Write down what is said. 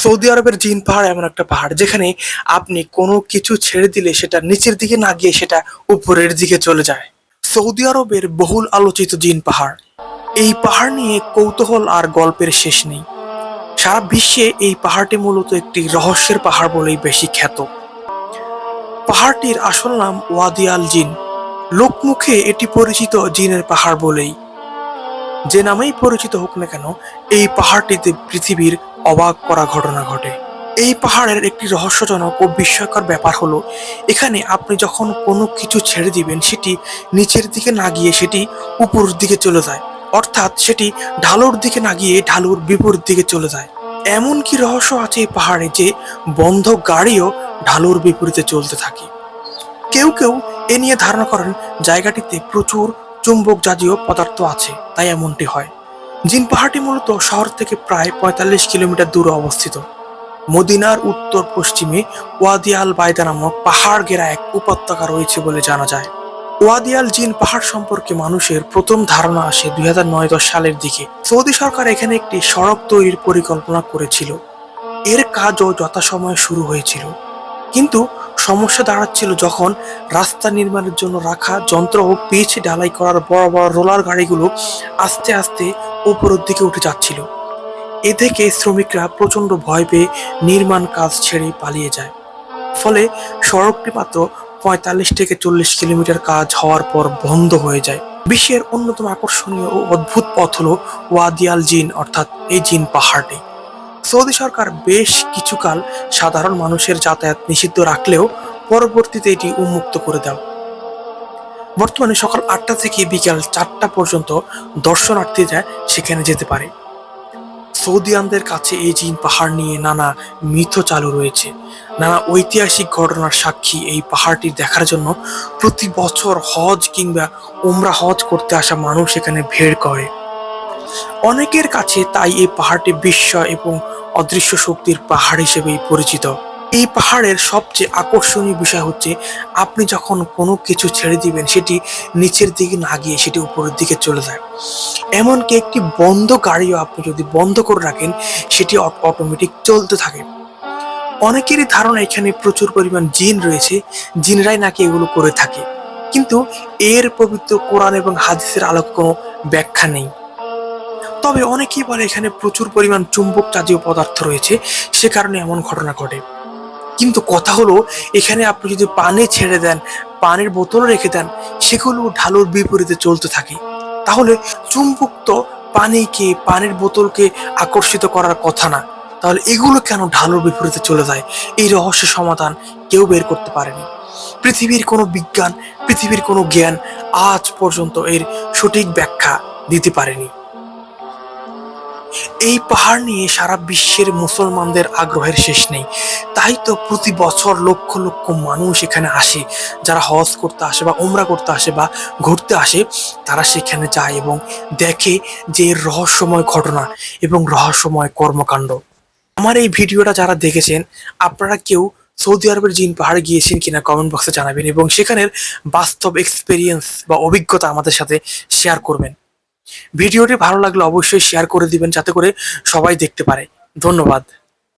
Saudi আরবের জিন পাহাড় এমন একটা পাহাড় যেখানে আপনি কোনো কিছু ছেড়ে দিলে সেটা নিচের দিকে না গিয়ে সেটা উপরের দিকে চলে যায়। সৌদি আরবের বহুল আলোচিত জিন পাহাড়। এই পাহাড় নিয়ে কৌতূহল আর গল্পের শেষ নেই। সারা বিশ্বে এই পাহাড়টি মূলত একটি রহস্যের পাহাড় বলেই বেশি খ্যাত। পাহাড়টির আসল নাম ওয়াদি আল জিন। লোকমুখে এটি পরিচিত জিনের পাহাড় বলেই। যে নামেই পরিচিত হোক না কেন, এই পাহাড়টিতে পৃথিবীর অবাক করা ঘটনা ঘটে। এই পাহাড়ের একটি রহস্যজনক ও বিস্ময়কর ব্যাপার হলো, এখানে আপনি যখন কোনো কিছু ছেড়ে দিবেন সেটি নিচের দিকে না গিয়ে সেটি উপরের দিকে চলে যায়, অর্থাৎ সেটি ঢালুর দিকে না গিয়ে ঢালুর বিপরীত দিকে চলে যায়। এমন কি রহস্য আছে এই পাহাড়ে যে বন্ধ গাড়িও ঢালুর বিপরীতে চলতে থাকে। কেউ কেউ এ নিয়ে ধারণা করেন জায়গাটিতে প্রচুর চুম্বক জাতীয় পদার্থ আছে, তাই এমনটি হয়। জিন পাহাড়টি মূলত শহর থেকে প্রায় ৪৫ কিলোমিটার দূরে অবস্থিত। মদিনার উত্তর পশ্চিমে ওয়াদি আল বাইদা নামক পাহাড় ঘেরা এক উপত্যকা রয়েছে বলে জানা যায়। ওয়াদি আল জিন পাহাড় সম্পর্কে মানুষের প্রথম ধারণা আসে ২০০৯-১০ সালের দিকে। সৌদি সরকার এখানে একটি সড়ক তৈরির পরিকল্পনা করেছিল। এর কাজও যথাসময়ে শুরু হয়েছিল, কিন্তু সমস্যা দাঁড়াচ্ছিল যখন রাস্তা নির্মাণের জন্য রাখা যন্ত্র ও পিচ ঢালাই করার বড় বড় রোলার গাড়িগুলো আস্তে আস্তে উপরের দিকে উঠে যাচ্ছিল। এ থেকে শ্রমিকরা প্রচন্ড ভয় পেয়ে নির্মাণ কাজ ছেড়ে পালিয়ে যায়। ফলে সড়কটি মাত্র ৪৫ থেকে ৪০ কিলোমিটার কাজ হওয়ার পর বন্ধ হয়ে যায়। বিশ্বের অন্যতম আকর্ষণীয় ও অদ্ভুত পথ হলো ওয়াদি আল জিন, অর্থাৎ এই জিন পাহাড়টি। সৌদি সরকার বেশ কিছুকাল সাধারণ মানুষের যাতায়াত নিষিদ্ধ রাখলেও পরবর্তীতে এটি উন্মুক্ত করে দেয়। বর্তমানে সকাল ৮টা থেকে বিকাল ৪টা পর্যন্ত দর্শনার্থীরা সেখানে যেতে পারে। সৌদিয়ানদের কাছে এই জিন পাহাড় নিয়ে নানা মিথ চালু রয়েছে। নানা ঐতিহাসিক ঘটনার সাক্ষী এই পাহাড়টি দেখার জন্য প্রতি বছর হজ কিংবা উমরা হজ করতে আসা মানুষ এখানে ভিড় করে। অনেকের কাছে তাই এই পাহাড়টি বিস্ময় এবং অদৃশ্য শক্তির পাহাড় হিসেবেই পরিচিত। এই পাহাড়ের সবচেয়ে আকর্ষণীয় বিষয় হচ্ছে, আপনি যখন কোনো কিছু ছেড়ে দিবেন সেটি নিচের দিকে না গিয়ে সেটি উপরের দিকে চলে যায়। এমনকি একটি বন্ধ গাড়িও আপনি যদি বন্ধ করে রাখেন সেটি অটোমেটিক চলতে থাকে। অনেকেরই ধারণা এখানে প্রচুর পরিমাণ জিন রয়েছে, জিনরাই নাকি এগুলো করে থাকে, কিন্তু এর পবিত্র কোরআন এবং হাদিসের আলোকে কোনো ব্যাখ্যা নেই। তবে অনেকেই বলে এখানে প্রচুর পরিমাণ চুম্বক জাতীয় পদার্থ রয়েছে, সে কারণে এমন ঘটনা ঘটে। কিন্তু কথা হলো, এখানে আপনি যদি পানি ছেড়ে দেন, পানির বোতল রেখে দেন, সেগুলো ঢালুর বিপরীতে চলতে থাকে। তাহলে চুম্বক তো পানির বোতলকে আকর্ষিত করার কথা না, তাহলে এগুলো কেন ঢালুর বিপরীতে চলে যায়? এই রহস্যের সমাধান কেউ বের করতে পারেনি। পৃথিবীর কোনো বিজ্ঞান, পৃথিবীর কোনো জ্ঞান আজ পর্যন্ত এর সঠিক ব্যাখ্যা দিতে পারেনি। এই পাহাড় নিয়ে সারা বিশ্বের মুসলমানদের আগ্রহের শেষ নেই। তাই তো প্রতি বছর লক্ষ লক্ষ মানুষ এখানে আসে। যারা হজ করতে আসে বা উমরা করতে আসে বা ঘুরতে আসে, তারা সেখানে যায় এবং দেখে যে এর রহস্যময় ঘটনা এবং রহস্যময় কর্মকাণ্ড। আমার এই ভিডিওটা যারা দেখেছেন, আপনারা কেউ সৌদি আরবের জিন পাহাড়ে গিয়েছেন কিনা কমেন্ট বক্সে জানাবেন এবং সেখানের বাস্তব এক্সপেরিয়েন্স বা অভিজ্ঞতা আমাদের সাথে শেয়ার করবেন। ভিডিওটি ভালো লাগলে অবশ্যই শেয়ার করে দিবেন, যাতে করে সবাই দেখতে পারে। ধন্যবাদ।